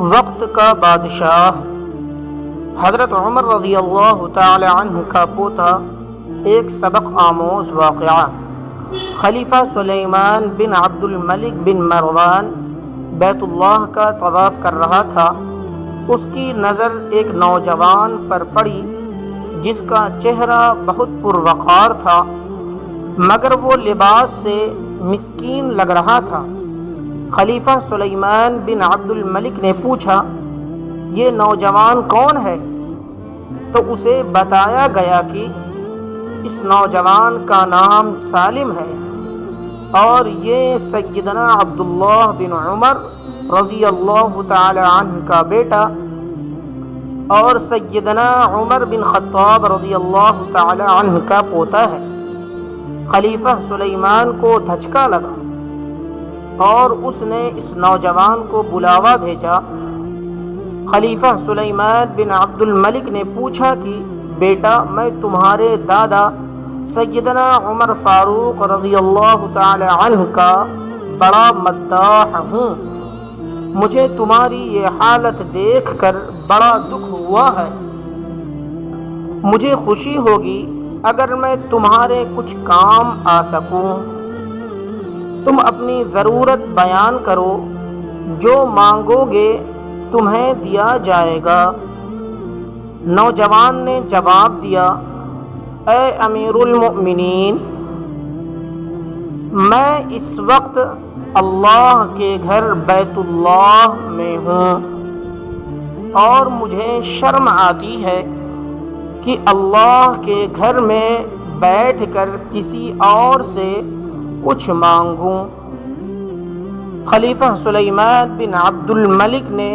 وقت کا بادشاہ حضرت عمر رضی اللہ تعالی عنہ کا پوتا ایک سبق آموز واقعہ۔ خلیفہ سلیمان بن عبد الملک بن مروان بیت اللہ کا طواف کر رہا تھا۔ اس کی نظر ایک نوجوان پر پڑی جس کا چہرہ بہت پروقار تھا، مگر وہ لباس سے مسکین لگ رہا تھا۔ خلیفہ سلیمان بن عبد الملک نے پوچھا، یہ نوجوان کون ہے؟ تو اسے بتایا گیا کہ اس نوجوان کا نام سالم ہے اور یہ سیدنا عبداللہ بن عمر رضی اللہ تعالی عنہ کا بیٹا اور سیدنا عمر بن خطاب رضی اللہ تعالی عنہ کا پوتا ہے۔ خلیفہ سلیمان کو دھچکا لگا اور اس نے اس نوجوان کو بلاوا بھیجا۔ خلیفہ سلیمان بن عبد الملک نے پوچھا کہ بیٹا، میں تمہارے دادا سیدنا عمر فاروق رضی اللہ تعالی عنہ کا بڑا مداح ہوں، مجھے تمہاری یہ حالت دیکھ کر بڑا دکھ ہوا ہے۔ مجھے خوشی ہوگی اگر میں تمہارے کچھ کام آ سکوں۔ تم اپنی ضرورت بیان کرو، جو مانگو گے تمہیں دیا جائے گا۔ نوجوان نے جواب دیا، اے امیر المؤمنین، میں اس وقت اللہ کے گھر بیت اللہ میں ہوں اور مجھے شرم آتی ہے کہ اللہ کے گھر میں بیٹھ کر کسی اور سے کچھ مانگوں۔ خلیفہ سلیمان بن عبد الملک نے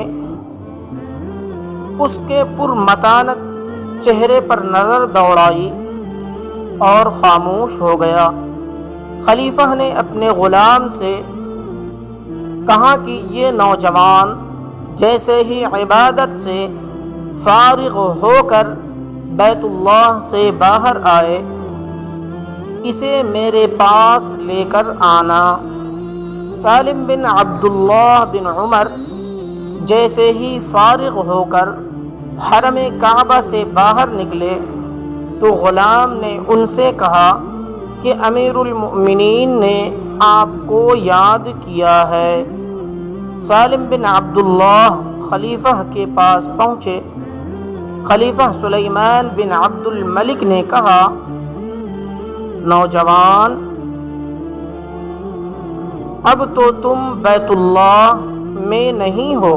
اس کے پرمتانت چہرے پر نظر دوڑائی اور خاموش ہو گیا۔ خلیفہ نے اپنے غلام سے کہا کہ یہ نوجوان جیسے ہی عبادت سے فارغ ہو کر بیت اللہ سے باہر آئے، اسے میرے پاس لے کر آنا۔ سالم بن عبداللہ بن عمر جیسے ہی فارغ ہو کر حرم کعبہ سے باہر نکلے تو غلام نے ان سے کہا کہ امیر المؤمنین نے آپ کو یاد کیا ہے۔ سالم بن عبداللہ خلیفہ کے پاس پہنچے۔ خلیفہ سلیمان بن عبد الملک نے کہا، نوجوان، اب تو تم بیت اللہ میں نہیں ہو،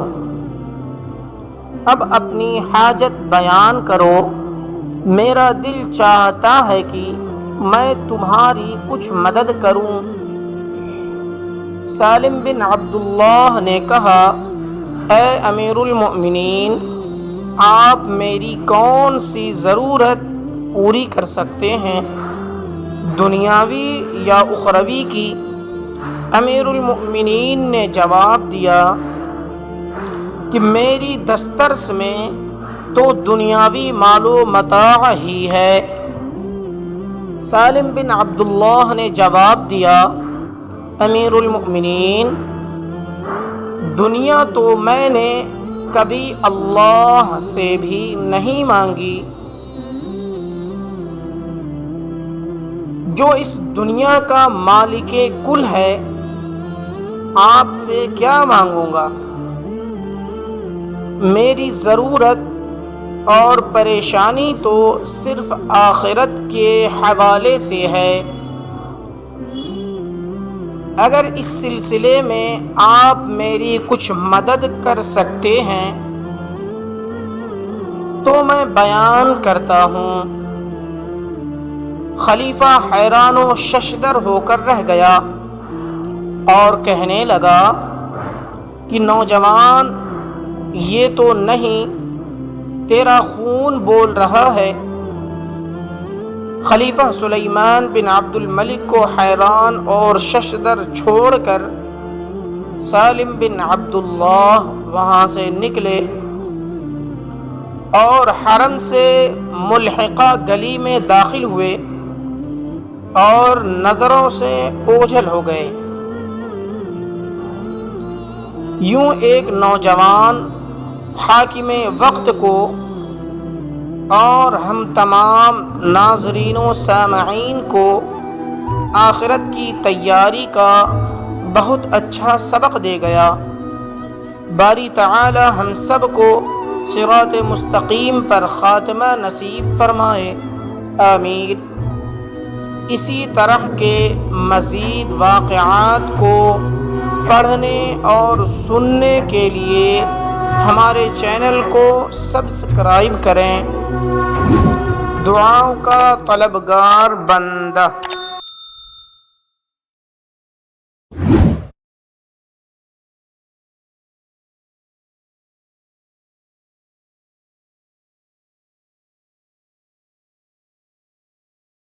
اب اپنی حاجت بیان کرو۔ میرا دل چاہتا ہے کہ میں تمہاری کچھ مدد کروں۔ سالم بن عبداللہ نے کہا، اے امیر المؤمنین، آپ میری کون سی ضرورت پوری کر سکتے ہیں، دنیاوی یا اخروی کی؟ امیر المؤمنین نے جواب دیا کہ میری دسترس میں تو دنیاوی مال و متاع ہی ہے۔ سالم بن عبداللہ نے جواب دیا، امیر المؤمنین، دنیا تو میں نے کبھی اللہ سے بھی نہیں مانگی، جو اس دنیا کا مالک کل ہے، آپ سے کیا مانگوں گا؟ میری ضرورت اور پریشانی تو صرف آخرت کے حوالے سے ہے۔ اگر اس سلسلے میں آپ میری کچھ مدد کر سکتے ہیں تو میں بیان کرتا ہوں۔ خلیفہ حیران و ششدر ہو کر رہ گیا اور کہنے لگا کہ نوجوان، یہ تو نہیں، تیرا خون بول رہا ہے۔ خلیفہ سلیمان بن عبد الملک کو حیران اور ششدر چھوڑ کر سالم بن عبداللہ وہاں سے نکلے اور حرم سے ملحقہ گلی میں داخل ہوئے اور نظروں سے اوجھل ہو گئے۔ یوں ایک نوجوان حاکم وقت کو اور ہم تمام ناظرین و سامعین کو آخرت کی تیاری کا بہت اچھا سبق دے گیا۔ باری تعالی ہم سب کو صراط مستقیم پر خاتمہ نصیب فرمائے، آمین۔ اسی طرح کے مزید واقعات کو پڑھنے اور سننے کے لیے ہمارے چینل کو سبسکرائب کریں۔ دعاؤں کا طلبگار بندہ